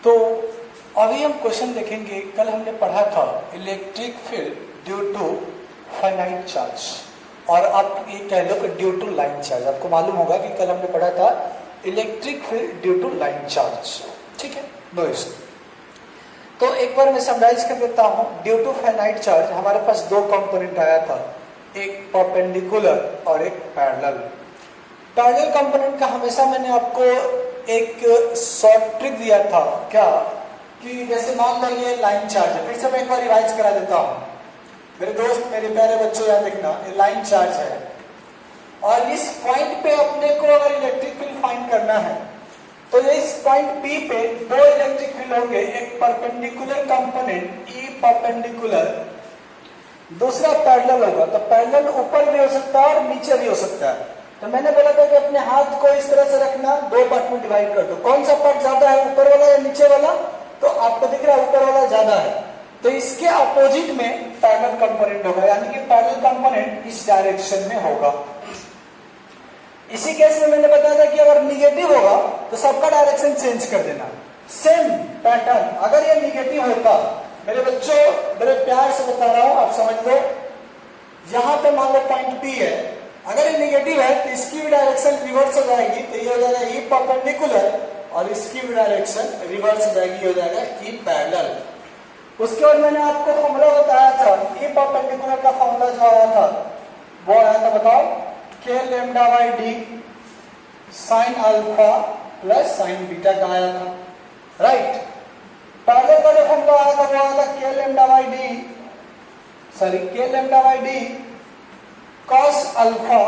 तो अभी हम क्वेश्चन देखेंगे। कल हमने पढ़ा था electric field due to finite charge, और आप ये कह लो कि ड्यू टू लाइन चार्ज। आपको मालूम होगा कि कल हमने पढ़ा था electric field due to line charge, ठीक है। No issue. तो एक बार मैं समराइज कर देता हूँ। ड्यू टू फाइनाइट चार्ज हमारे पास दो कंपोनेंट आया था, एक परपेंडिकुलर और एक पैरेलल। पैरेलल कंपोनेंट का हमेशा मैंने आपको एक शॉर्ट ट्रिक दिया था, क्या कि जैसे मान लो ये लाइन चार्ज है। फिर से मैं एक बार रिवाइज करा देता हूँ मेरे दोस्त, मेरे प्यारे बच्चों, याद देखना, ये लाइन चार्ज है और इस पॉइंट पे अपने को अगर इलेक्ट्रिक फील्ड फाइंड करना है तो ये इस पॉइंट P पे दो इलेक्ट्रिक फील्ड होंगे, एक परपेंडिकुलर कंपोनेंट E परपेंडिकुलर, दूसरा पैरेलल होगा। तो पैरेलल ऊपर भी हो सकता है और नीचे भी हो सकता है। तो मैंने बोला था कि अपने हाथ को इस तरह से रखना, दो पार्ट में डिवाइड कर दो। कौन सा पार्ट ज्यादा है, ऊपर वाला या नीचे वाला? तो आपको दिख रहा है ऊपर वाला ज्यादा है, तो इसके अपोजिट में पैरेलल कंपोनेंट होगा, यानी कि पैरेलल कंपोनेंट इस डायरेक्शन में होगा। इसी केस में मैंने बताया था कि अगर निगेटिव होगा तो सबका डायरेक्शन चेंज कर देना। सेम पैटर्न अगर ये निगेटिव होता, मेरे बच्चों बड़े प्यार से बता रहा हूं, आप समझ लो, यहां पे मान लो पॉइंट P है, अगर ये निगेटिव है तो इसकी भी डायरेक्शन रिवर्स हो जाएगी, तो ये हो जाएगा E परपेंडिकुलर, और इसकी भी डायरेक्शन रिवर्स हो जाएगी, हो जाएगा E पैरेलल। उसके बाद मैंने आपको फॉर्मूला बताया था, E परपेंडिकुलर का फॉर्मूला जो आया था वो आया था, बताओ, K lambda by D sine alpha plus sign beta का आया था, राइट। पैरेलल का जो फॉर्मूला आया था वो आया था K lambda by d cos alpha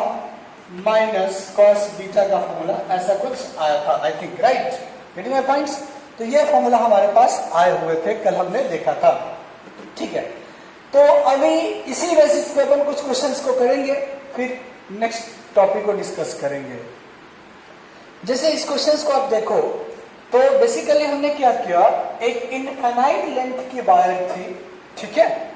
minus cos beta का फॉर्मूला, ऐसा कुछ आया था, I think, right. Getting my points? तो ये फॉर्मूला हमारे पास आए हुए थे, कल हमने देखा था, ठीक है। तो अभी इसी बेसिस पे अपन कुछ क्वेश्चंस को करेंगे, फिर नेक्स्ट टॉपिक को डिस्कस करेंगे। जैसे इस क्वेश्चंस को आप देखो तो बेसिकली हमने क्या किया, एक इनफाइनाइट लेंथ की वायर थी, ठीक है।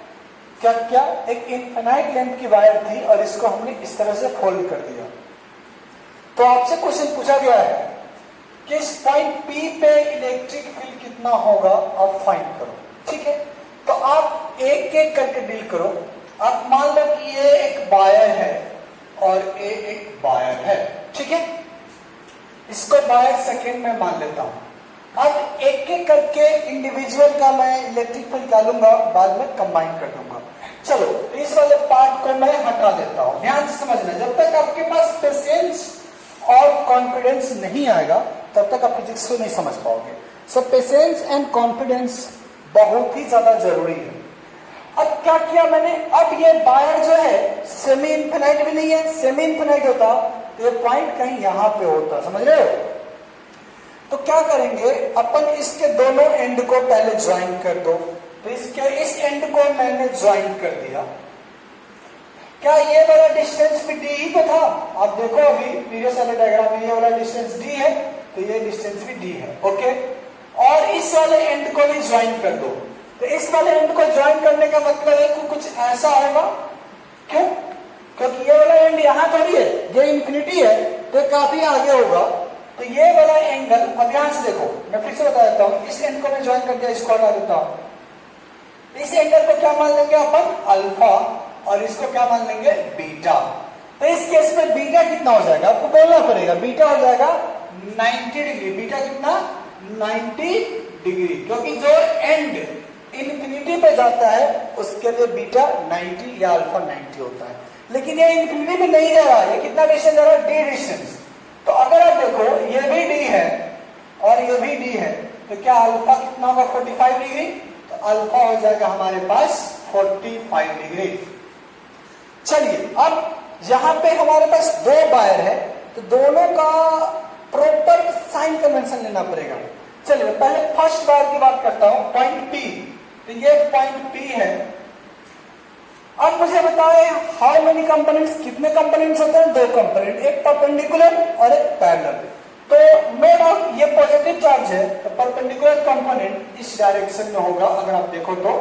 क्या एक इनफाइनाइट लेंथ की वायर थी और इसको हमने इस तरह से फोल्ड कर दिया। तो आपसे क्वेश्चन पूछा गया है कि इस पॉइंट P पे इलेक्ट्रिक फील्ड कितना होगा, आप फाइंड करो, ठीक है। तो आप एक एक करके डील करो। आप मान लो कि ये एक वायर है और ये एक वायर है, ठीक है। इसको वायर सेकेंड में मान लेता हूं। अब एक एक करके इंडिविजुअल का मैं इलेक्ट्रिक फील्ड निकालूंगा, बाद में कंबाइन कर दूंगा। चलो इस वाले पार्ट को मैं हटा देता हूं। ध्यान से समझना, जब तक आपके पास पेशेंस और कॉन्फिडेंस नहीं आएगा तब तक आप फिजिक्स को नहीं समझ पाओगे। सो पेशेंस एंड कॉन्फिडेंस बहुत ही ज्यादा जरूरी है। अब क्या किया मैंने, अब ये वायर जो है सेमी इनफिनाइट भी नहीं है, सेमी इनफिनाइट होता तो ये पॉइंट कहीं यहां पे होता, समझ रहे हो। तो क्या करेंगे अपन, इसके दोनों एंड को पहले ज्वाइन कर दो। तो इसके इस एंड को मैंने ज्वाइन कर दिया। क्या ये वाला डिस्टेंस भी डी ही तो था? आप देखो अभी प्रीवियस वाले डायग्राम में ये वाला डिस्टेंस डी है, तो ये डिस्टेंस भी डी है, ओके। और इस वाले एंड को भी ज्वाइन कर दो। तो इस वाले एंड को ज्वाइन करने का मतलब है कि कुछ ऐसा आएगा, क्यों? क्योंकि ये वाला एंड यहां थोड़ी है, ये इंफिनिटी है, तो काफी आगे होगा। तो ये वाला एंगल, अब ध्यान से देखो, मैं फिर से बता देता हूं, इस एंड को मैं ज्वाइन कर दिया, इसको हटा देता हूं। इस एंगल को क्या मान लेंगे अपन, अल्फा, और इसको क्या मान लेंगे, बीटा। तो इस केस में बीटा कितना हो जाएगा, आपको बोलना पड़ेगा, बीटा हो जाएगा 90 डिग्री। बीटा कितना, 90 डिग्री, क्योंकि जो एंड इन्फिनिटी पे जाता है उसके लिए बीटा 90 या अल्फा 90 होता है। लेकिन ये इन्फिनिटी में नहीं जा रहा, ये कितना डिस्टेंस जा रहा है, डी डिस्टेंस। तो अगर आप देखो ये भी डी है और ये भी डी है, तो क्या अल्फा कितना होगा, 45 डिग्री। तो अल्फा हो जाएगा हमारे पास 45 डिग्री। चलिए अब यहां पे हमारे पास दो वायर है, तो दोनों का प्रॉपर साइन कन्वेंशन लेना पड़ेगा। चलिए पहले फर्स्ट वायर की बात करता हूं, पॉइंट P। तो ये पॉइंट P है। अब मुझे बताएं हाउ मेनी कंपोनेंट्स, कितने कंपोनेंट्स होते हैं, दो कंपोनेंट, एक परपेंडिकुलर और एक पैरेलल। तो मेड ऑफ, ये पॉजिटिव चार्ज है, तो परपेंडिकुलर कंपोनेंट इस डायरेक्शन में होगा। अगर आप देखो तो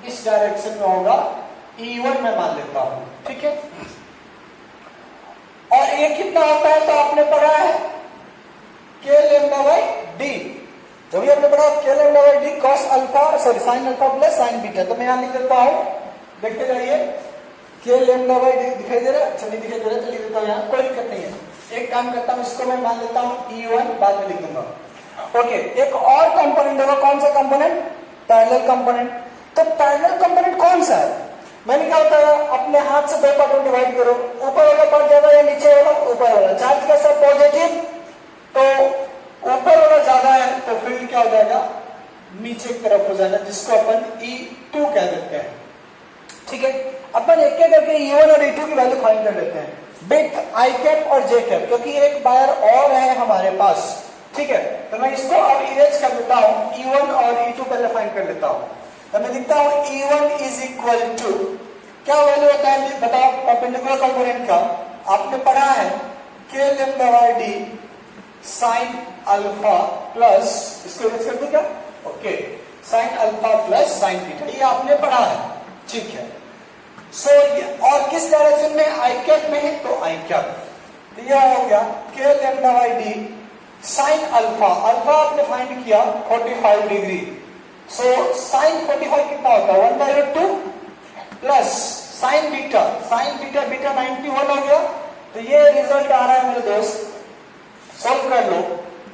इस डायरेक्शन में होगा, E1 में मान लेता हूं, ठीक है। और ये कितना होता है, तो आपने पढ़ा है K लैम्डा बाई डी। तो भी हमने पढ़ा k lambda by d cos alpha sorry sine alpha plus sign beta. तो मैं यहाँ लिख देता हूँ, देखते जाइए, k लैम्डा बाई डी दिखाई दे रहा है, चलिए दिखाई दे रहा है, चलिए देता हूँ यहाँ, कोई दिक्कत नहीं है। एक काम करता हूँ, इसको मैं मान लेता हूँ E1, बाद में लिख दूंगा। ओके, एक और कंपोनेंट होगा, कौन सा कंपोनेंट? Parallel component. तो पैरेलल कंपोनेंट कौन सा है? मैंने क्या होता है, अपने हाथ से दो पार्ट में डिवाइड करो, ऊपर वाला पार्ट ज्यादा या नीचे वाला? ऊपर वाला। चार्ज का सब पॉजिटिव, तो ऊपर वाला ज्यादा है, तो फील्ड क्या हो जाएगा? नीचे की तरफ हो जाएगा, जिसको अपन E2 कह देते हैं। ठीक है, अपन एक एक करके E1 और E2 की वैल्यू फाइंड कर लेते हैं विथ आई कैप और जे कैप, क्योंकि एक वायर और है हमारे पास। ठीक है, तो मैं इसको अब इरेज कर लेता हूं, E1 और E2 पहले फाइंड कर लेता हूं। तो मैं लिखता हूं E1 इज इक्वल टू, क्या वैल्यू होता है बताओ परपेंडिकुलर कंपोनेंट का? आपने पढ़ा है k lambda by D sine alpha plus, इसको इरेज कर दूं क्या? Okay, sine alpha plus sign beta, ये आपने पढ़ा है। ठीक है, सो और किस डायरेक्शन में? आई कैप में है, तो आई कैप। यह हो गया k lambda by D sine alpha, alpha आपने फाइंड किया 45 डिग्री, सो साइन 45 कितना होता है? 1/2 plus sign beta, sign beta beta 91 हो गया। तो ये रिजल्ट आ रहा है मेरे दोस्त, सॉल्व कर लो,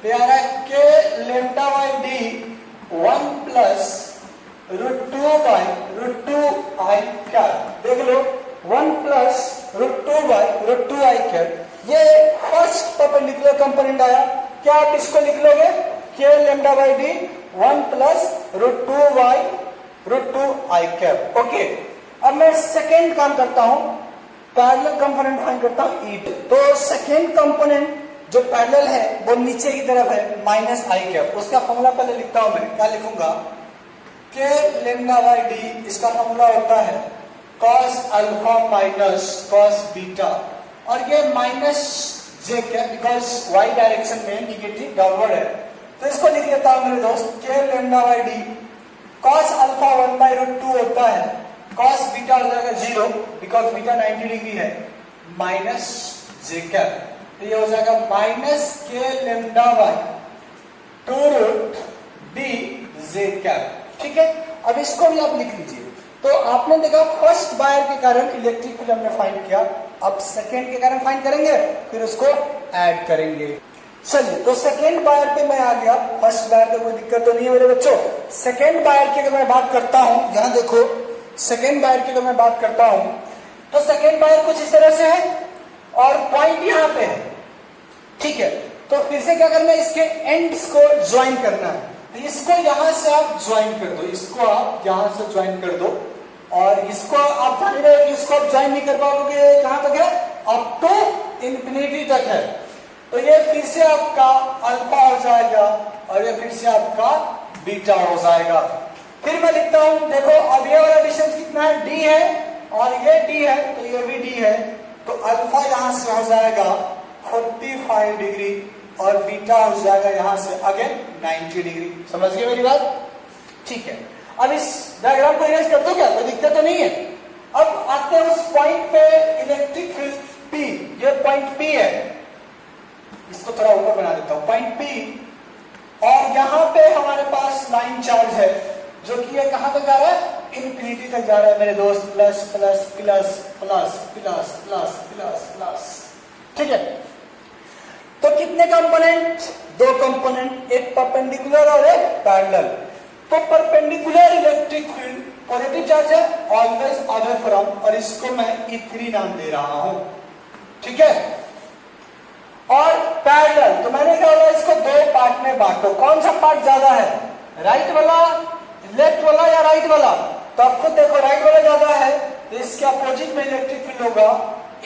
तो आ रहा है k lambda by D 1 plus √2 by √2 I cap. देख लो, 1 प्लस √2 बाई √2 आई कैप, ये फर्स्ट परपेंडिकुलर कंपोनेंट आया। क्या आप इसको लिख लोगे? k lambda by D 1 plus √2 by √2 I cap. Okay, अब मैं सेकेंड काम करता हूं, पैरेलल कंपोनेंट फाइंड करता हूं E2। तो सेकेंड कंपोनेंट जो पैरेलल है वो नीचे की तरफ है, माइनस आई कैप। उसका फॉर्मूला पहले लिखता हूं, मैं क्या लिखूंगा? k लैम्डा बाई डी, इसका फॉर्मूला होता है cos alpha minus cos beta, और ये minus J cap, because y direction में निगेटिव डाउनवर्ड है। तो इसको लिख लेता हूं मेरे दोस्त, k lambda by D cos alpha 1/√2 होता है, cos बीटा हो जाएगा 0, बिकॉज बीटा 90 डिग्री है, माइनस जे कैप, तो ये हो जाएगा minus k lambda by 2√d J cap. ठीक है, अब इसको भी आप लिख लीजिए। तो आपने देखा फर्स्ट वायर के कारण इलेक्ट्रिक फील्ड हमने फाइंड किया, अब सेकेंड के कारण फाइंड करेंगे, फिर उसको ऐड करेंगे। चलिए, तो सेकेंड वायर पे मैं आ गया, फर्स्ट वायर पे कोई दिक्कत तो नहीं है मेरे बच्चों। सेकेंड वायर की अगर मैं बात करता हूं, यहां देखो, सेकेंड वायर की अगर मैं बात करता हूं, तो सेकेंड वायर कुछ इस तरह से है और पॉइंट यहां पे है। ठीक है, तो फिर से क्या करना है, इसके एंड्स को ज्वाइन करना है। तो इसको यहां से आप ज्वाइन कर दो, इसको आप यहां से ज्वाइन कर दो, और इसको आप जान रहे हो कि इसको आप ज्वाइन नहीं कर पाओगे, कहां तक है? अप टू इंफिनिटी तक है। तो ये फिर से आपका अल्फा हो जाएगा और ये फिर से आपका बीटा हो जाएगा। फिर मैं लिखता हूं, देखो अब ये वाला डिस्टेंस कितना है? d है, और ये d है, तो ये भी d है, तो अल्फा यहां से हो जाएगा 45 डिग्री और बीटा हो जाएगा यहां से अगेन 90 डिग्री। समझ गए मेरी बात? ठीक है, अब इस डायग्राम को इरेज कर दो क्या? कोई दिक्कत तो नहीं है। अब आते हैं उस पॉइंट पे, इलेक्ट्रिक फील्ड P, ये पॉइंट P है, इसको थोड़ा ऊपर बना देता हूं, पॉइंट P, और यहां पे हमारे पास लाइन चार्ज है, जो कि ये कहां तक जा रहा है? इंफिनिटी तक जा रहा है मेरे दोस्त, plus plus plus plus plus plus plus plus. ठीक है, तो कितने कंपोनेंट? दो कंपोनेंट, एक परपेंडिकुलर और एक पैरेलल। तो perpendicular electric field positive charge है, ऑलवेज अवे फ्रॉम, और इसको मैं E3 नाम दे रहा हूं। ठीक है, और पैरेलल, तो मैंने क्या बोला, इसको दो पार्ट में बांटो। कौन सा पार्ट ज्यादा है? राइट वाला, लेफ्ट वाला या राइट वाला? तो आप खुद देखो, राइट वाला ज्यादा है, तो इसके अपोजिट में इलेक्ट्रिक फील्ड होगा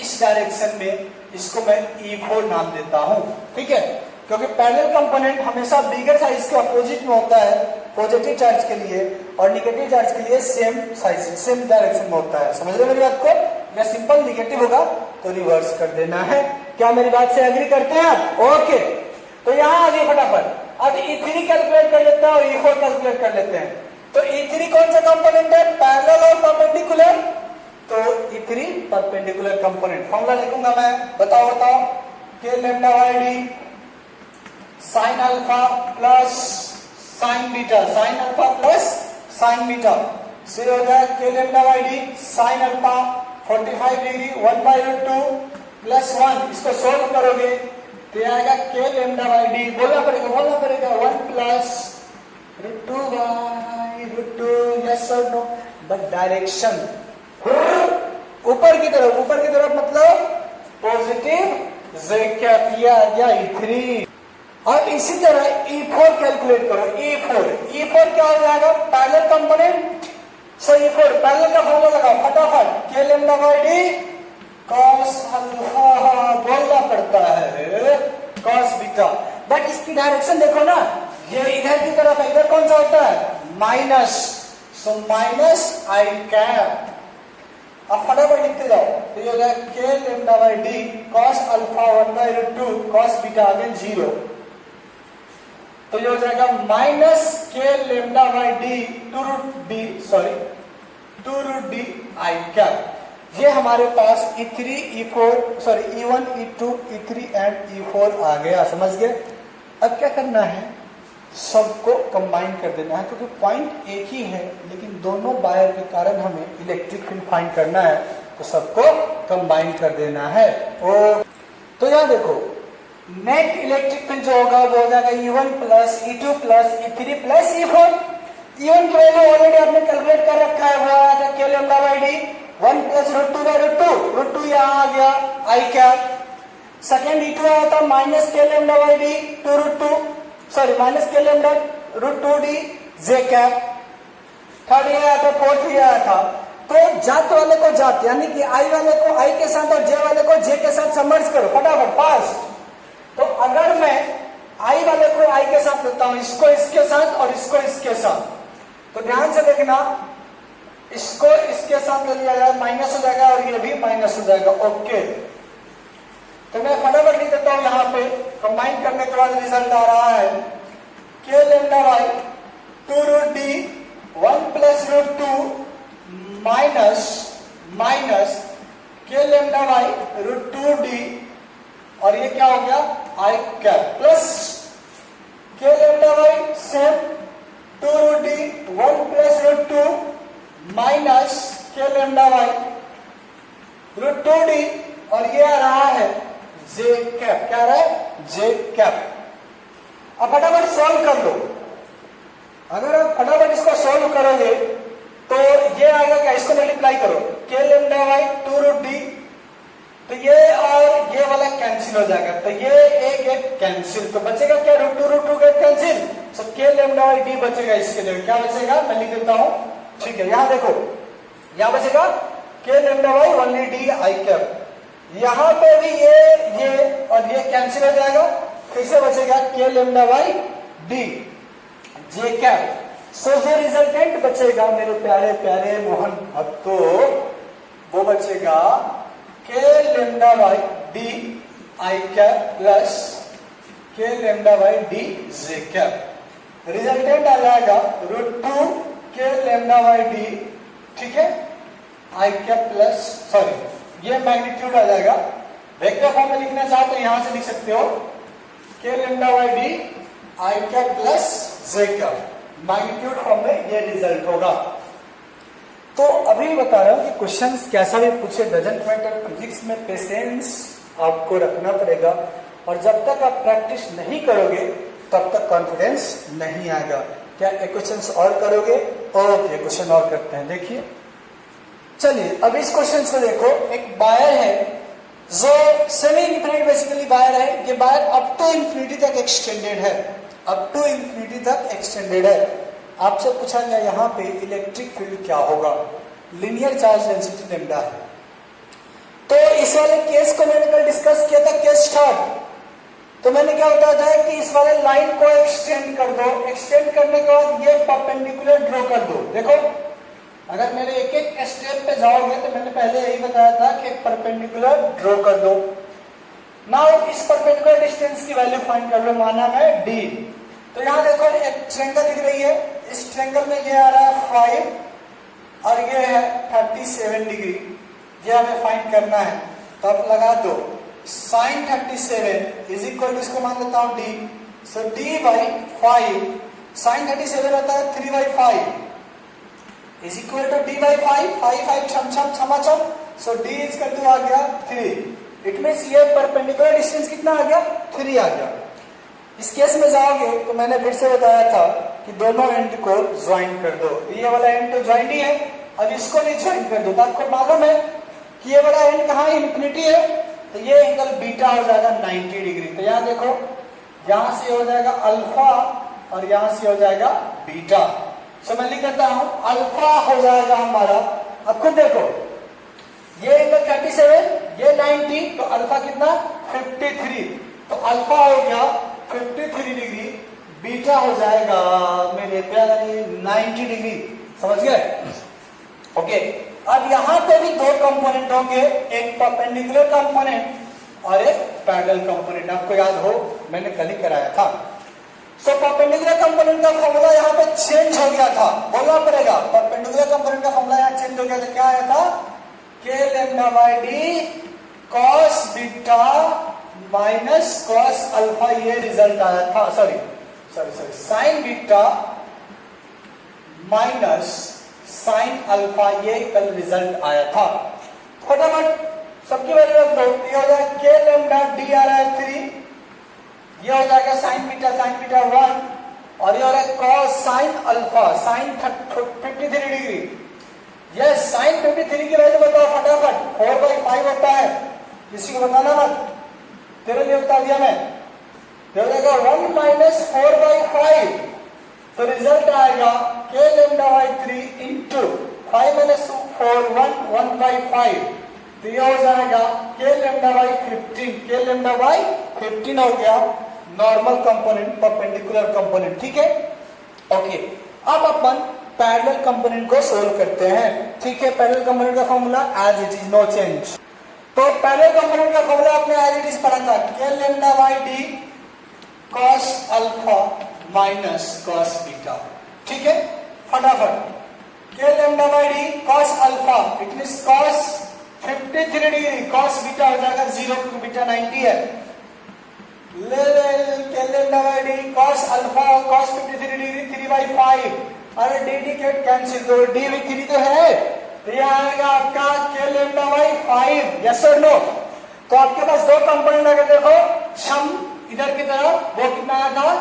इस डायरेक्शन में, इसको मैं E4 नाम देता हूं। ठीक है, क्योंकि पैरेलल कंपोनेंट हमेशा बिगर साइज के अपोजिट में होता है, पॉजिटिव चार्ज के लिए, और नेगेटिव चार्ज के लिए सेम साइज सेम डायरेक्शन में होता है। समझ रहे मेरी बात को? या सिंपल नेगेटिव होगा तो रिवर्स कर देना है। क्या मेरी बात से एग्री करते हैं आप? ओके, तो यहां आ गए फटाफट। अब E3 कैलकुलेट कर लेते हैं और E4 कैलकुलेट कर लेते हैं। तो E3 कौन सा कंपोनेंट है? पैरेलल और परपेंडिकुलर। तो E3 परपेंडिकुलर कंपोनेंट, फॉर्मूला लिखूंगा मैं, बताओ k lambda by D sine alpha plus sign beta, sine alpha plus sign beta, फिर हो जाएगा के lambda by D sine alpha 45 degree 1/√2 plus 1, इसको सोल्व करोगे तो आएगा के लेमडा बाई डी, बोलना पड़ेगा 1 प्लस √2/√2, यस और नो, बट डायरेक्शन ऊपर की तरफ मतलब पॉजिटिव z कैप, ये आ गया E3। और इसी तरह E4 कैलकुलेट करो, E4 क्या हो जाएगा, पैरेलल कंपोनेंट, सो E4 पैरेलल का फॉर्मूला लगाओ फटाफट, के lambda by d cos alpha, बोलना पड़ता है कॉस बीटा, बट इसकी डायरेक्शन देखो ना, ये इधर की तरफ है, इधर कौन सा होता है माइनस, सो माइनस आई कैप। अब फटाफट लिखते जाओ, तो ये हो जाएगा के lambda by d cos alpha 1/√2 cos beta again 0, तो ये हो जाएगा माइनस के lambda by D 2√d I cap. ये हमारे पास E3 E1 E2 E3 and E4 आ गया, समझ गए। अब क्या करना है, सबको कंबाइन कर देना है, क्योंकि पॉइंट एक ही है लेकिन दोनों वायर के कारण हमें इलेक्ट्रिक फील्ड फाइंड करना है, तो सबको कंबाइन कर देना है। तो यहाँ देखो नेट इलेक्ट्रिक फील्ड जो होगा वो हो जाएगा E1 plus E2 plus E3 plus E4। E1 की वैल्यू ऑलरेडी आपने कैलकुलेट कर रखा है, वो आया के लेमडा बाई डी 1 प्लस √2/√2 यहाँ आ गया आई कैप। सेकेंड E2 आया था माइनस के लेमडा बाई डी माइनस के लेमडा √2d जे कैप। थर्ड ये आया था, फोर्थ ये आया था। तो जात वाले को जात, यानी कि आई वाले को आई के साथ और जे वाले को जे के साथ समर्ज करो फटाफट फास्ट। तो अगर मैं आई वाले को आई के साथ लेता हूं, इसको इसके साथ और इसको इसके साथ, तो ध्यान से देखना, इसको इसके साथ ले लिया जाए माइनस हो जाएगा और ये भी माइनस हो जाएगा, ओके। तो मैं फटाफट लिख देता हूं, यहाँ पे कंबाइन करने के बाद रिजल्ट आ रहा है के lambda by 2√d 1 plus √2 minus के लेमडा बाई √2d, और ये क्या हो गया आई cap, plus k lambda by same 2√d 1 plus √2 minus के लेमडा बाई √2d, और ये आ रहा है जे कैप, क्या आ रहा है जे कैप। अब फटाफट सॉल्व कर लो, अगर आप फटाफट इसको सॉल्व करोगे तो ये आएगा क्या, इसको मल्टीप्लाई करो के लेमडा बाई 2√d, तो ये और ये वाला कैंसिल हो जाएगा, तो ये एक कैंसिल, तो बचेगा क्या √2 का कैंसिल, सो के लेमडा बाई डी बचेगा, इसके लिए क्या बचेगा मैं लिख देता हूं, ठीक है। यहां देखो, यहां बचेगा k lambda by only D i cap, यहां पे भी ये और ये कैंसिल हो जाएगा, कैसे बचेगा k lambda by d j cap. So जो रिजल्टेंट बचेगा मेरे प्यारे प्यारे मोहन भक्तों, वो बचेगा k lambda by d i cap plus k lambda by d j cap. Resultant आ जाएगा √2 के लेमडा बाई डी, ठीक है, आई कैप प्लस, सॉरी ये मैग्नीट्यूड आ जाएगा, वेक्टर फॉर्म में लिखना चाहो तो यहां से लिख सकते हो के lambda by d i cap plus J cap, magnitude form में ये रिजल्ट होगा। तो अभी बता रहा हूं कि क्वेश्चंस कैसा भी पूछे डजंट मैटर, फिजिक्स में पेशेंस आपको रखना पड़ेगा, और जब तक आप प्रैक्टिस नहीं करोगे तब तक कॉन्फिडेंस नहीं आएगा। क्या एक क्वेश्चन और करोगे? ओके, क्वेश्चन और करते हैं, देखिए। चलिए अब इस क्वेश्चन को देखो, एक वायर है जो सेमी इंफिनिट बेसिकली वायर है, ये वायर अप टू इंफिनिटी तक एक्सटेंडेड है, अप टू इंफिनिटी तक एक्सटेंडेड है। आपसे पूछा गया यहाँ पे इलेक्ट्रिक फील्ड क्या होगा, लीनियर चार्ज डेंसिटी लैम्डा है। तो इस वाले केस को मैंने कल डिस्कस किया था, केस स्टार्ट। तो मैंने क्या बताया था कि इस वाले लाइन को एक्सटेंड कर दो, एक्सटेंड करने के बाद ये परपेंडिकुलर ड्रॉ कर दो। देखो अगर मेरे एक एक स्टेप पे जाओगे तो मैंने पहले यही बताया था कि परपेंडिकुलर ड्रॉ कर दो। नाउ इस परपेंडिकुलर डिस्टेंस की वैल्यू फाइंड कर लो, माना है d। तो यहाँ देखो एक ट्रायंगल दिख रही है, इस ट्रायंगल में ये आ रहा है 5 और ये है 37 डिग्री, ये हमें फाइंड करना है। तो आप लगा दो sin 37 इज इक्वल टू, इसको मान लेता हूं d, so d by 5 sine 37 होता है 3/5 is equal to d by 5, 5 छम छम छमा छम, सो d इज कर टू आ गया 3। इट मीन्स ये परपेंडिकुलर डिस्टेंस कितना आ गया 3 आ गया। इस केस में जाओगे तो मैंने फिर से बताया था कि दोनों एंड को ज्वाइन कर दो। ये वाला एंड तो ज्वाइन ही है, अब इसको भी ज्वाइन कर दो। तो आपको मालूम है कि ये वाला एंड कहाँ इंफिनिटी है, तो ये एंगल बीटा हो जाएगा 90 डिग्री। तो यहाँ देखो, यहां से हो जाएगा अल्फा और यहां से हो जाएगा बीटा। सो मैं लिख देता हूं, अल्फा हो जाएगा हमारा, अब खुद देखो, ये एंगल 37, ये 90, तो अल्फा कितना 53, तो अल्फा हो गया 53 डिग्री, बीटा हो जाएगा मेरे प्यारे 90 डिग्री। समझ गए? ओके, अब यहां पे भी दो कंपोनेंट होंगे, एक परपेंडिकुलर कंपोनेंट और एक पैरेलल कंपोनेंट। आपको याद हो मैंने कल ही कराया था। सो परपेंडिकुलर कंपोनेंट का फॉर्मूला यहाँ पे चेंज हो गया था, बोलना पड़ेगा। परपेंडिकुलर कंपोनेंट का फॉर्मूला यहाँ चेंज हो गया था। क्या आया था? K lambda by d cos beta minus cos alpha, ये रिजल्ट आया था। Sorry sine beta minus sine alpha, ये कल रिजल्ट आया था। फटाफट सबकी वैल्यू रख दो। ये हो जाएगा के लेम्डा डी आ रहा है 3, ये हो जाएगा साइन बीटा 1, और ये हो रहा है cos sine alpha sine 53 degree. Yes, sine 53 की वैल्यू बताओ फटाफट। 4/5 होता है, किसी को बताना मत, तेरे लिए बता दिया मैं। ये हो जाएगा 1 माइनस 4/5, तो रिजल्ट आएगा के लेम्डा बाई 3 इंटू 5 माइनस 4 1/5, तो ये हो जाएगा के लेम्डा बाई 15। के लेम्डा बाई 15 हो गया नॉर्मल कंपोनेंट, परपेंडिकुलर कंपोनेंट। ठीक है, ओके। अब अपन पैरेलल कंपोनेंट को सोल्व करते हैं। ठीक है, पैरेलल कंपोनेंट का formula as it is, no change. तो पैरेलल कंपोनेंट का फॉर्मूला आपने एज इट इज पढ़ा था, k lambda by d cos alpha minus cos beta. ठीक है, फटाफट k lambda by d cos alpha, it means cos 53 degree, cos beta हो जाएगा 0 क्योंकि बीटा 90 है। ले k lambda by d cos alpha cos 53 degree 3/5, अरे डी कैंसिल करो, डी भी 3 तो है, तो ये आएगा आपका के लेम्डा बाई 5। यस और नो? तो आपके पास दो कंपोनेंट अगर देखो, क्षम इधर की तरफ वो कितना आया था,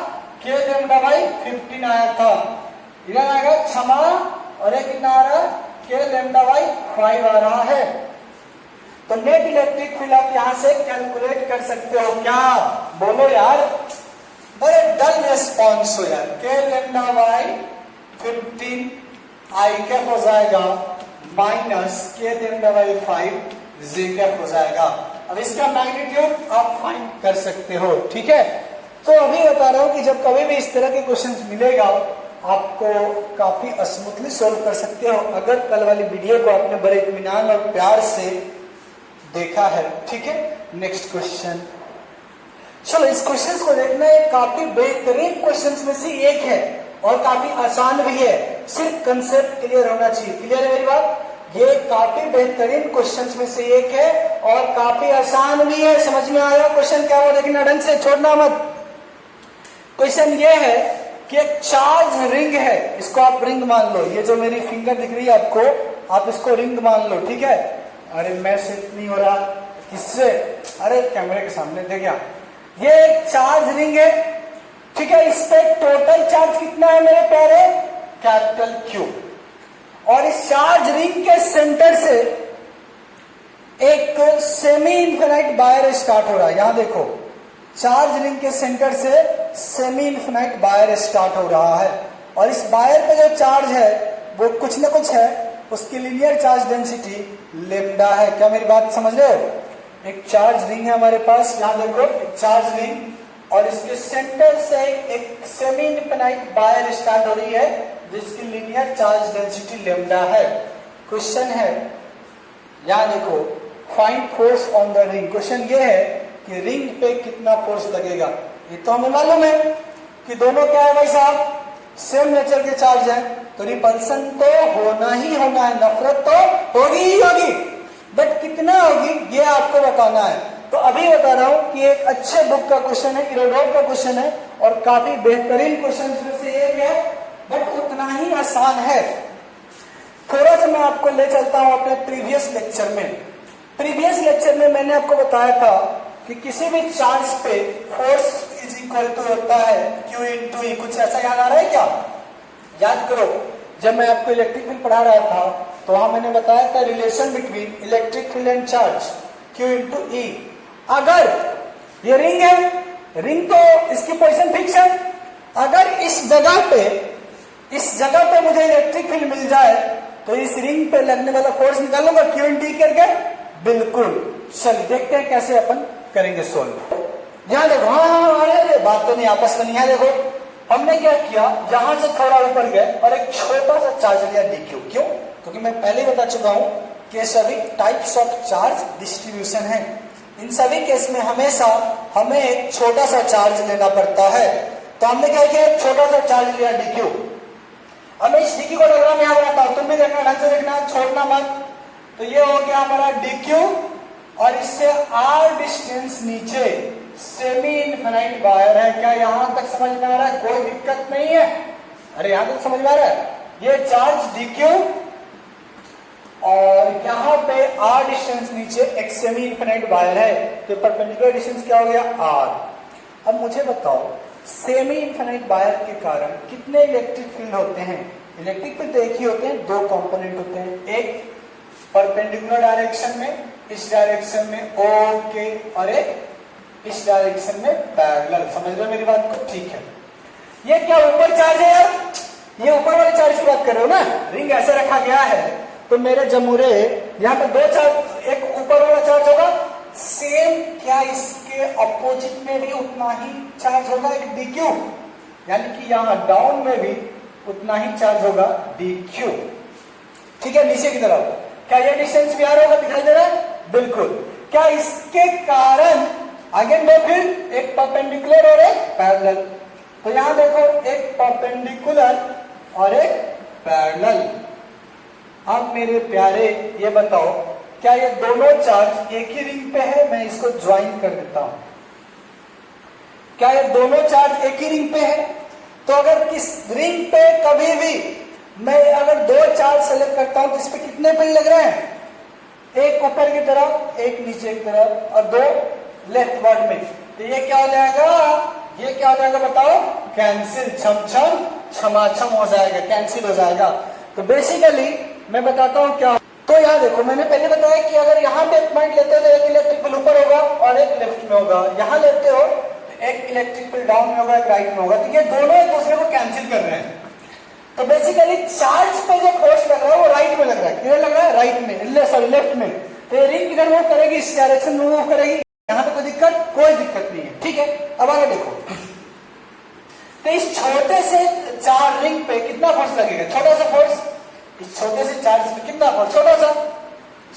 के लेम्डा बाई 15 आया था। इधर आएगा क्षमा, और ये कितना आ रहा है, के लेम्डा बाई 5 आ रहा है। तो नेट इलेक्ट्रिक फील्ड आप यहां से कैलकुलेट कर सकते हो क्या? बोलो यार, बड़े डल रेस्पॉन्स हो यार। के लेम्डा बाई 15 आई कैप हो जाएगा माइनस के लेम्डा बाई 5 जी कैप हो जाएगा। अब इसका मैग्नीट्यूड आप फाइंड कर सकते हो। ठीक है, तो अभी बता रहा हूं कि जब कभी भी इस तरह के क्वेश्चंस मिलेगा आपको काफी स्मूथली सोल्व कर सकते हो, अगर कल वाली वीडियो को आपने बड़े इत्मीनान और प्यार से देखा है। ठीक है, नेक्स्ट क्वेश्चन। चलो, इस क्वेश्चन को देखना है, काफी बेहतरीन क्वेश्चन में से एक है और काफी आसान भी है, सिर्फ कंसेप्ट क्लियर होना चाहिए। क्लियर है मेरी बात? ये काफी बेहतरीन क्वेश्चंस में से एक है और काफी आसान भी है। समझ में आया क्वेश्चन क्या हुआ? देखना ढंग से, छोड़ना मत। क्वेश्चन ये है कि एक चार्ज रिंग है, इसको आप रिंग मान लो। ये जो मेरी फिंगर दिख रही है आपको, आप इसको रिंग मान लो। ठीक है, अरे मैं सिर्फ नहीं हो रहा, किससे? अरे कैमरे के सामने देख गया। ये एक चार्ज रिंग है, ठीक है, इस पे टोटल चार्ज कितना है मेरे प्यारे? Capital Q. और इस चार्ज रिंग के सेंटर से एक सेमी इन्फिनाइट वायर स्टार्ट हो रहा है। यहां देखो, चार्ज रिंग के सेंटर से सेमी इन्फिनाइट वायर स्टार्ट हो रहा है, और इस वायर पे जो चार्ज है वो कुछ ना कुछ है, उसकी लीनियर चार्ज डेंसिटी लेम्डा है। क्या मेरी बात समझ रहे हो? एक चार्ज रिंग है हमारे पास, यहां देखो एक चार्ज रिंग, और इसके सेंटर से एक सेमी इन्फिनाइट वायर स्टार्ट हो रही है जिसकी लीनियर चार्ज डेंसिटी लेम्डा है। क्वेश्चन है, यहां देखो, find force on the ring. Question ये है कि रिंग पे कितना फोर्स लगेगा। ये तो हमें मालूम है कि दोनों क्या है भाई साहब, सेम नेचर के चार्ज है, तो रिपल्सन तो होना ही होना है, नफरत तो होगी ही होगी, बट कितना होगी ये आपको बताना है। तो अभी बता रहा हूं कि एक अच्छे बुक का क्वेश्चन है, इरोडोव का क्वेश्चन है, और काफी बेहतरीन क्वेश्चन में से एक रिंग है बट उतना ही आसान है। थोड़ा सा मैं आपको ले चलता हूं अपने प्रीवियस लेक्चर में। प्रीवियस लेक्चर में मैंने आपको बताया था कि किसी भी चार्ज पे फोर्स इज इक्वल टू होता है Q इंटू ई। कुछ ऐसा याद आ रहा है क्या? याद करो, जब मैं आपको इलेक्ट्रिक फील्ड पढ़ा रहा था तो वहां मैंने बताया था relation between electric field and charge Q into E. अगर ये रिंग है, रिंग तो इसकी पोजीशन फिक्स है, अगर इस जगह पे मुझे इलेक्ट्रिक फील्ड मिल जाए तो इस रिंग पे लगने वाला फोर्स निकालूंगा Q इंटू ई करके। बिल्कुल, चलिए देखते हैं कैसे अपन करेंगे सोल्व। यहां देखो, हाँ अरे बात तो नहीं, आपस में नहीं है। देखो हमने क्या किया, यहां से थोड़ा ऊपर गए और एक छोटा सा चार्ज लिया dq। क्यों? क्योंकि मैं पहले ही बता चुका हूं कि सभी टाइप्स ऑफ चार्ज डिस्ट्रीब्यूशन है। इन सभी केस में हमेशा हमें एक छोटा सा चार्ज लेना पड़ता है। तो हमने क्या किया, एक छोटा सा चार्ज लिया dq। अब मैं इस dq को डायग्राम यहां बनाता हूं, तुम भी देखना, ढंग से देखना, छोड़ना मत। तो ये हो गया हमारा dq और इससे r डिस्टेंस नीचे सेमी इनफिनाइट वायर है। क्या यहां तक समझ में आ रहा है? कोई दिक्कत नहीं है? अरे यहां तक समझ में आ रहा है? ये चार्ज dq और यहां पे r डिस्टेंस नीचे एक सेमी इनफिनाइट वायर है, तो परपेंडिकुलर डिस्टेंस क्या हो गया? r। अब मुझे बताओ, सेमी इनफिनाइट वायर के कारण कितने इलेक्ट्रिक फील्ड होते हैं? इलेक्ट्रिक फील्ड तो एक ही होते हैं, दो कंपोनेंट होते हैं, एक परपेंडिकुलर डायरेक्शन में, इस डायरेक्शन में ओके, और एक इस डायरेक्शन में पैरेलल। समझ रहे मेरी बात को? ठीक है। ये क्या ऊपर चार्ज है यार? ये ऊपर वाले चार्ज की बात कर रहे हो ना? रिंग ऐसे रखा गया है तो मेरे जमूरे यहाँ पे दो चार्ज, एक ऊपर वाला चार्ज होगा सेम, क्या इसके अपोजिट में भी उतना ही चार्ज होगा, एक dq, यानी कि यहाँ डाउन में भी उतना ही चार्ज होगा dq। ठीक है, नीचे की तरफ क्या ये डिस्टेंस भी आ रहा होगा, दिखाई दे रहा है? बिल्कुल। क्या इसके कारण आगे में फिर एक परपेंडिकुलर और एक पैरेलल। तो यहां देखो, एक परपेंडिकुलर और एक पैरेलल। अब मेरे प्यारे ये बताओ, क्या ये दोनों चार्ज एक ही रिंग पे है? मैं इसको ज्वाइन कर देता हूं। क्या ये दोनों चार्ज एक ही रिंग पे है? तो अगर किस रिंग पे कभी भी मैं अगर दो चार्ज सेलेक्ट करता हूं तो इस पे कितने पिन लग रहे हैं? एक ऊपर की तरफ, एक नीचे की तरफ, और दो लेफ्ट वर्ड में। तो ये क्या हो जाएगा? ये क्या हो जाएगा बताओ? कैंसिल, छम छम छमाछम हो जाएगा, कैंसिल हो जाएगा। तो बेसिकली मैं बताता हूं क्या। तो यहाँ देखो, मैंने पहले बताया कि अगर यहाँ पे एक पॉइंट लेते हो तो एक इलेक्ट्रिक फील्ड ऊपर होगा और एक लेफ्ट में होगा। यहाँ लेते हो तो एक इलेक्ट्रिक फील्ड डाउन में होगा, एक राइट में होगा। तो ये दोनों एक दूसरे को कैंसिल कर रहे हैं। तो बेसिकली चार्ज पे जो फोर्स लग रहा है वो राइट में लग रहा है। किधर लग रहा है? राइट में, सॉरी लेफ्ट में। तो ये रिंग किधर मूव करेगी? इस डायरेक्शन में मूव करेगी। यहाँ पे कोई दिक्कत नहीं है। ठीक है, अब आगे देखो। तो इस छोटे से चार रिंग पे कितना फोर्स लगेगा? छोटा सा फोर्स। इस छोटे से चार्ज पे कितना फोर्स? छोटा सा।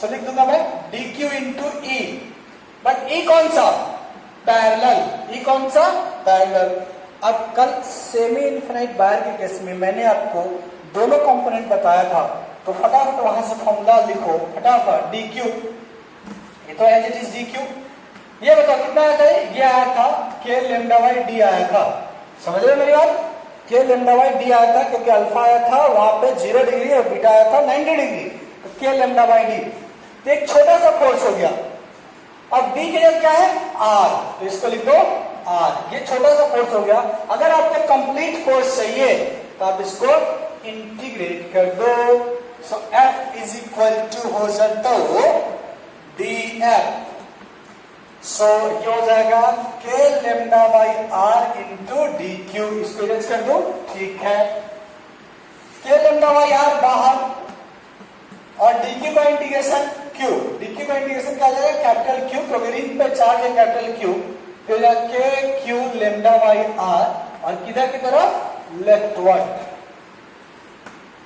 सो लिख दूंगा मैं dq इंटू ई। बट ई कौन सा? पैरेलल। ई कौन सा? पैरेलल। अब कल सेमी इनफिनाइट वायर के केस में मैंने आपको दोनों कंपोनेंट बताया था, तो फटाफट वहां से फॉर्मूला लिखो फटाफट। dq, ये तो एज इट इज dq। ये बताओ कितना आया था? ये आया था k लैम्डा बाई d आया था। समझ रहे मेरी बात? k लैम्डा बाई d आया था क्योंकि अल्फा आया था वहां पे 0 डिग्री और बीटा आया था 90 डिग्री। तो k लैम्डा बाई d, तो एक छोटा सा फोर्स हो गया। अब d की जगह क्या है? r, तो इसको लिख दो r। ये छोटा सा फोर्स हो गया। अगर आपको कंप्लीट फोर्स चाहिए तो आप इसको इंटीग्रेट कर दो। सो F इज इक्वल टू हो जाता हो dF। सो ये हो जाएगा k lambda by r into dq। इसको इरेज कर दो। ठीक है, k लैम्डा बाई r बाहर और dq का इंटीग्रेशन q। dq का इंटीग्रेशन क्या आ जाएगा? कैपिटल Q, क्योंकि रिंग पे चार्ज है कैपिटल Q। फिर k q lambda by r और किधर की तरफ? Left word.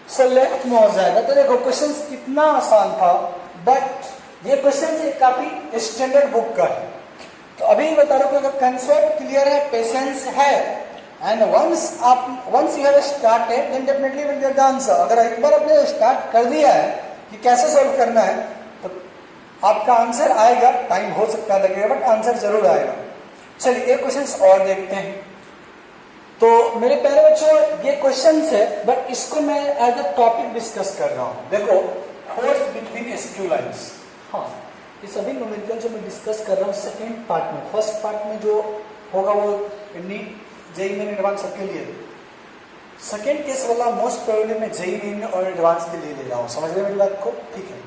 सो लेफ्ट में हो जाएगा। तो देखो क्वेश्चन कितना आसान था, बट ये क्वेश्चन काफी स्टैंडर्ड बुक का है। तो अभी बता रहा हूं कि अगर कंसेप्ट क्लियर है, पेशेंस है, and once you have started then definitely will get the answer. अगर एक बार आपने स्टार्ट कर दिया है कि कैसे सॉल्व करना है तो आपका आंसर आएगा। टाइम हो सकता है लगेगा, बट आंसर जरूर आएगा। चलिए एक क्वेश्चन और देखते हैं। तो मेरे प्यारे बच्चों ये क्वेश्चंस है, बट इसको मैं एज अ टॉपिक डिस्कस कर रहा हूँ। देखो फोर्स बिटवीन एसक्यू लाइंस, हाँ ये सभी न्यूमेरिकल जो मैं डिस्कस कर रहा हूँ सेकेंड पार्ट में, फर्स्ट पार्ट में जो होगा वो नीट जेईई मेन एडवांस सबके लिए, सेकेंड केस वाला मोस्ट प्रोबेबली मैं जेईई मेन और एडवांस के लिए ले रहा हूँ। समझ रहे मेरी बात को? ठीक है।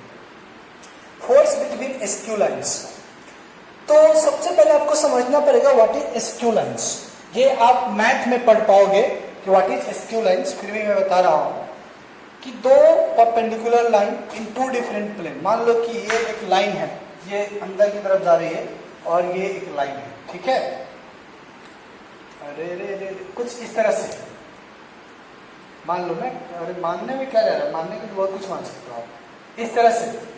फोर्स बिटवीन एसक्यू लाइंस, तो सबसे पहले आपको समझना पड़ेगा व्हाट इज एसक्यू लाइंस। ये आप मैथ में पढ़ पाओगे कि व्हाट इज एसक्यू लाइंस, फिर भी मैं बता रहा हूं कि दो perpendicular line in two different plane, मान लो कि ये एक लाइन है, ये अंदर की तरफ जा रही है और ये एक लाइन है, ठीक है। अरे रे रे कुछ इस तरह से मान लो, मैं अरे मानने में क्या जा रहा है, मानने के तो बहुत कुछ मान सकते हो आप, इस तरह से।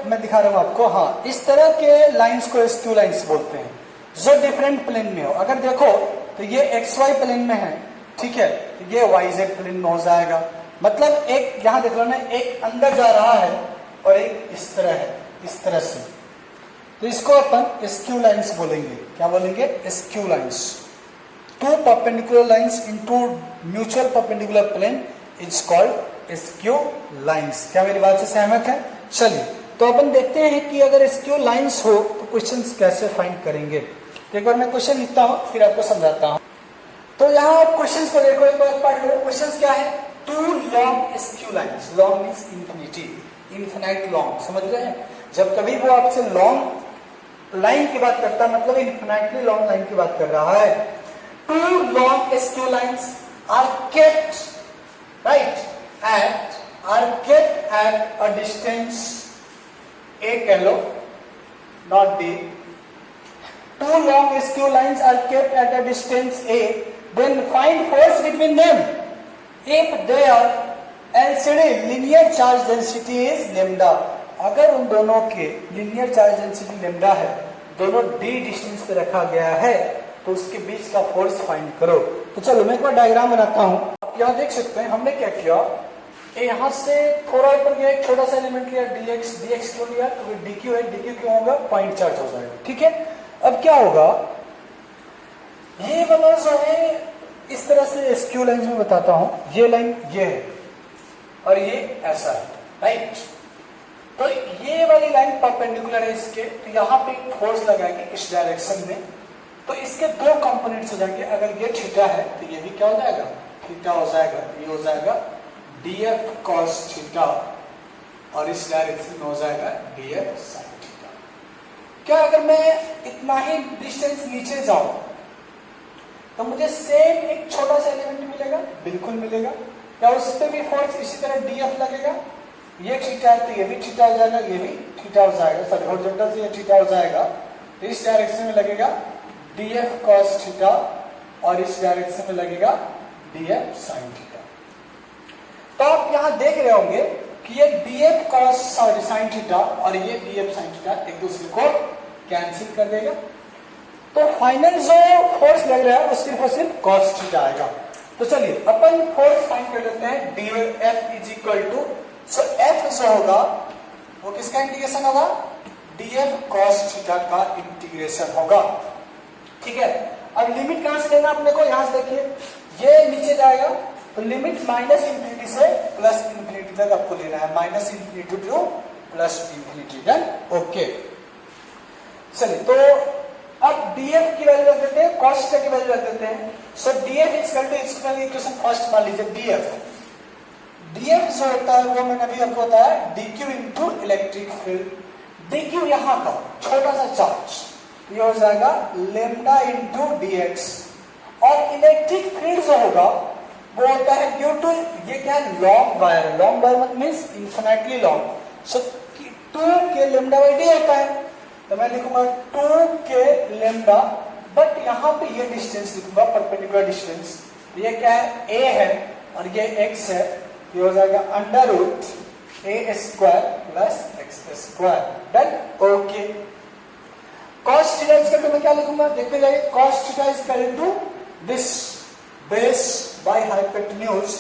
मैं दिखा रहा हूं आपको, हाँ इस तरह के लाइंस को एसक्यू लाइंस बोलते हैं जो डिफरेंट प्लेन में हो। अगर देखो तो ये एक्स वाई प्लेन में है, ठीक है, तो ये वाई जेड प्लेन में हो जाएगा। मतलब एक यहां देख लो ना, एक अंदर जा रहा है और एक इस तरह है, इस तरह से, तो इसको अपन एसक्यू लाइंस बोलेंगे। क्या बोलेंगे? Skew lines. Two perpendicular lines into mutual perpendicular plane is called skew lines. क्या मेरी बात से सहमत है? चलिए तो अपन देखते हैं कि अगर एसक्यू लाइंस हो तो क्वेश्चंस कैसे फाइंड करेंगे। एक बार मैं क्वेश्चन लिखता हूं फिर आपको समझाता हूं। तो यहाँ आप क्वेश्चंस को देखो, एक बार पढ़ लो। क्वेश्चंस क्या है? Two long skew lines, long means infinity, infinite long, समझ रहे हैं? जब कभी वो आपसे लॉन्ग लाइन की बात करता है मतलब इनफिनाइटली लॉन्ग लाइन की बात कर रहा है। Two long skew lines are kept right at a distance A कह लो, not D. Two long SQ lines are kept at a distance A. Then find force between them. If their LCD linear charge density is lambda. अगर उन दोनों के linear charge density lambda है, दोनों D distance पे रखा गया है, तो उसके बीच का फोर्स फाइंड करो। तो चलो मैं एक बार डायग्राम बनाता हूं। आप यहाँ देख सकते हैं हमने क्या किया, यहां से थोड़ा ऊपर गया, एक छोटा सा एलिमेंट लिया dx क्यों लिया? तो dq है, dq क्यों होगा? पॉइंट चार्ज हो जाएगा, ठीक है। अब क्या होगा, ये वाला जो है इस तरह से एसक्यू लाइन में बताता हूं, ये लाइन ये है और ये ऐसा है, राइट। तो ये वाली लाइन परपेंडिकुलर है इसके, तो यहाँ पे फोर्स लगाएंगे इस डायरेक्शन में, तो इसके दो कंपोनेंट्स हो जाएंगे। अगर ये थीटा है तो ये भी क्या हो जाएगा? थीटा हो जाएगा। ये हो जाएगा df cos थीटा और इस डायरेक्शन में हो जाएगा df sin थीटा। क्या अगर मैं इतना ही डिस्टेंस नीचे जाऊं तो मुझे सेम एक छोटा सा एलिमेंट मिलेगा? बिल्कुल मिलेगा। क्या उस पर भी फोर्स इसी तरह df लगेगा? ये थीटा है तो ये भी थीटा हो जाएगा, ये भी थीटा हो जाएगा, सॉरी हॉरिजॉन्टल से ये थीटा हो जाएगा, तो इस डायरेक्शन में लगेगा df cos थीटा और इस डायरेक्शन में लगेगा df sin थीटा। तो आप यहां देख रहे होंगे कि ये df cos sin थीटा और ये df sin थीटा एक दूसरे को कैंसिल कर देगा। तो फाइनल जो फोर्स लग रहा है वो सिर्फ और सिर्फ cos थीटा आएगा। तो चलिए अपन फोर्स फाइंड कर लेते हैं। df is equal to, so f जो होगा वो किसका इंटीग्रेशन होगा? df cos थीटा का इंटीग्रेशन होगा, ठीक है। अब लिमिट कहां से लेना अपने को? यहां से देखिए, ये नीचे जाएगा तो लिमिट माइनस इंफिनिटी से प्लस इंफिनिटी तक आपको लेना है, minus infinity to plus infinity, then okay. चलिए तो अब df की वैल्यू रख देते हैं, cos थीटा की वैल्यू रख देते हैं। सो df इज इक्वल टू, इसको इक्वेशन फर्स्ट मान लीजिए df जो होता है वो मैंने अभी आपको बताया dq into electric field. dq यहां का छोटा सा चार्ज, ये हो जाएगा लेम्डा इनटू dx, और इलेक्ट्रिक फील्ड जो होगा वो होता है ड्यू टू, ये क्या है? लॉन्ग वायर है। लॉन्ग वायर मतलब मींस इनफिनिटली लॉन्ग, सो 2k लेम्डा बाय d होता है, तो मैं लिखूंगा 2k लेम्डा, बट यहाँ पे ये डिस्टेंस लिखूंगा परपेंडिकुलर डिस्टेंस, ये क्या है? a है और ये x है, ये हो जाएगा under root a square plus x square, done okay. cos theta is equal to, मैं क्या लिखूंगा देखते जाइए, cos theta is equal to this base by hypotenuse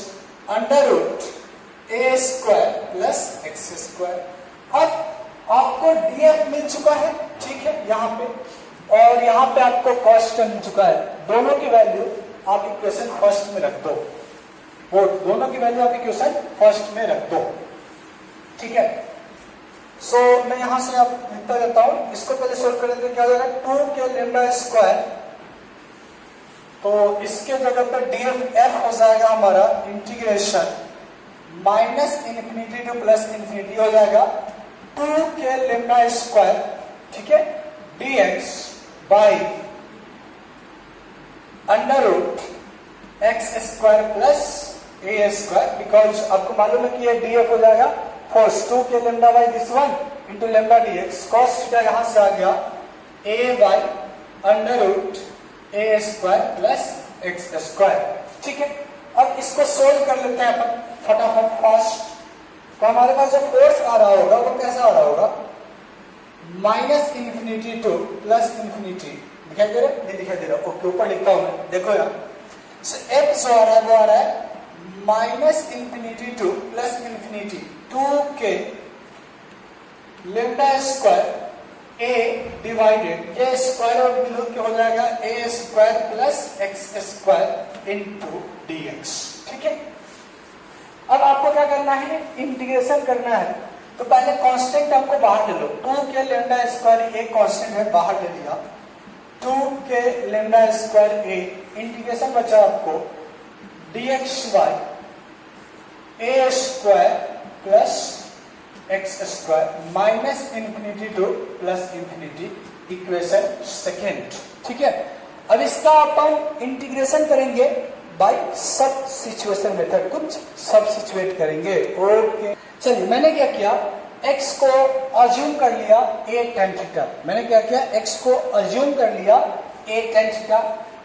under root a square plus x square. अब आपको df मिल चुका है, ठीक है, यहाँ पे, और यहाँ पे आपको cos थीटा मिल चुका है। दोनों की वैल्यू आप इक्वेशन फर्स्ट में रख दो, वो दोनों की वैल्यू आप इक्वेशन फर्स्ट में रख दो, ठीक है। सो मैं यहां से आप लिखता जाता हूं, इसको पहले सोल्व करेंगे, क्या हो जाएगा 2k लैम्डा स्क्वायर, तो इसके जगह पर df हो जाएगा हमारा integration minus infinity to plus infinity हो जाएगा 2k लैम्डा स्क्वायर, ठीक है, dx by under root x square plus a square, because आपको मालूम है कि ये df हो जाएगा force 2k lambda by this one into lambda dx, cos theta यहां से आ गया a by under root a square plus x square, ठीक है। अब इसको सोल्व कर लेते हैं अपन फटाफट फास्ट। तो हमारे पास जो फोर्स आ रहा होगा वो कैसा आ रहा होगा, minus infinity to plus infinity, दिखाई दे रहा है, नहीं दिखाई दे रहा, ओके ऊपर लिखता हूं मैं, देखो यार, एक्स जो आ रहा है वो आ रहा है minus infinity to plus infinity 2k lambda square a divided a square और बिलो के हो जाएगा a square plus x square into dx, ठीक है। अब आपको क्या करना है, इंटीग्रेशन करना है, तो पहले कांस्टेंट आपको बाहर ले लो, 2k lambda square a constant है, बाहर ले लिया, 2k लैम्डा स्क्वायर ए, इंटीग्रेशन बचा आपको dx by A square plus x square minus infinity to plus infinity, equation second, ठीक है। अब इसका अपन इंटीग्रेशन करेंगे बाय सब्स्टिट्यूशन मेथड, कुछ सब्स्टिट्यूट करेंगे, ओके। चलिए मैंने क्या किया, x को अज्यूम कर लिया a tan थीटा, मैंने क्या किया, x को अज्यूम कर लिया a tan थीटा,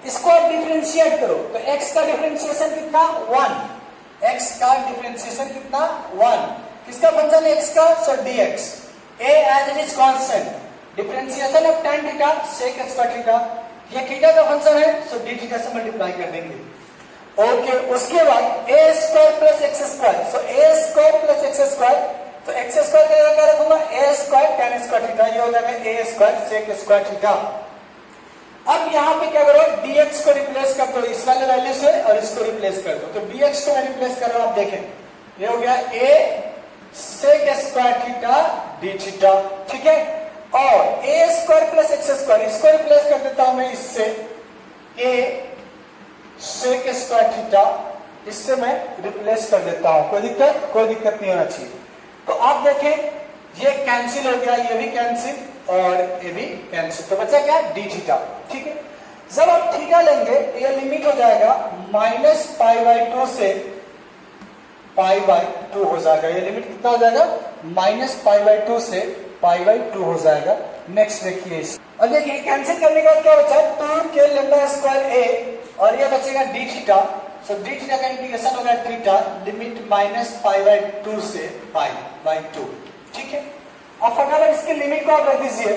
इसको आप डिफरेंशिएट करो, तो x का डिफरेंशिएशन कितना 1, x का डिफरेंशिएशन कितना 1, किसका फंक्शन है x का, सो dx, a as it is constant, differentiation of tan theta sec square theta, ये थीटा का फंक्शन है, सो d थीटा से मल्टीप्लाई कर देंगे, ओके। उसके बाद a square plus x square, so a square plus x square, तो x square का क्या रखूंगा, a square tan square theta, ये हो जाएगा a square sec square theta. अब यहाँ पे क्या करो, dx को रिप्लेस कर दो इस वाले वैल्यू से और इसको रिप्लेस कर दो, तो dx को मैं रिप्लेस कर रहा हूं, आप देखें ये हो गया a sec square theta d theta, ठीक है, और a square plus x square, इसको रिप्लेस कर देता हूं मैं इससे, a sec स्क्वायर थीटा, इससे मैं रिप्लेस कर देता हूं, कोई दिक्कत नहीं होना चाहिए। तो आप देखें ये कैंसिल हो गया, ये भी कैंसिल और ये भी कैंसिल, तो बचा क्या, d थीटा, ठीक है। जब आप थीटा लेंगे ये लिमिट हो जाएगा माइनस पाई बाई 2 से पाई बाई 2 हो जाएगा, ये लिमिट कितना हो जाएगा, माइनस पाई बाई 2 से पाई बाई 2 हो जाएगा। नेक्स्ट देखिए इस, और देखिए कैंसिल करने के बाद क्या बचा, 2k लैम्डा स्क्वायर a और ये बचेगा d थीटा, सो d थीटा का इंटीग्रेशन होगा theta, limit minus pi by 2 से पाई बाई 2, ठीक है। अब फटाफट इसकी लिमिट को आप रख दीजिए,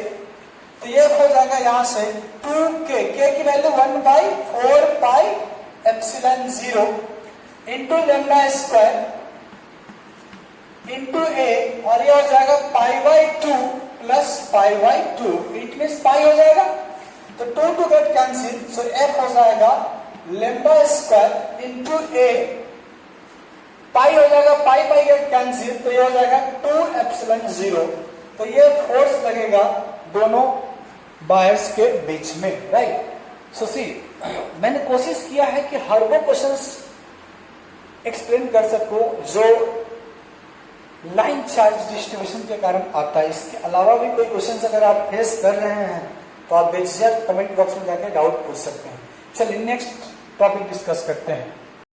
तो ये हो जाएगा यहां से 2k, k की value 1 by 4 pi epsilon 0 into lambda square into a, और ये हो जाएगा pi by 2 plus pi by 2, it means pi हो जाएगा, तो 2 to get cancel, so f हो जाएगा lambda square into a, pi हो जाएगा, पाई पाई गेट कैंसिल, तो ये हो जाएगा 2 एप्सिलॉन 0, तो ये फोर्स लगेगा दोनों वायर्स के बीच में, राइट। सो सी मैंने कोशिश किया है कि हर वो क्वेश्चंस एक्सप्लेन कर सको जो लाइन चार्ज डिस्ट्रीब्यूशन के कारण आता है। इसके अलावा भी कोई क्वेश्चंस अगर आप फेस कर रहे हैं तो आप बेझिझक कमेंट बॉक्स में जाकर डाउट पूछ सकते हैं। चलिए नेक्स्ट टॉपिक डिस्कस करते हैं।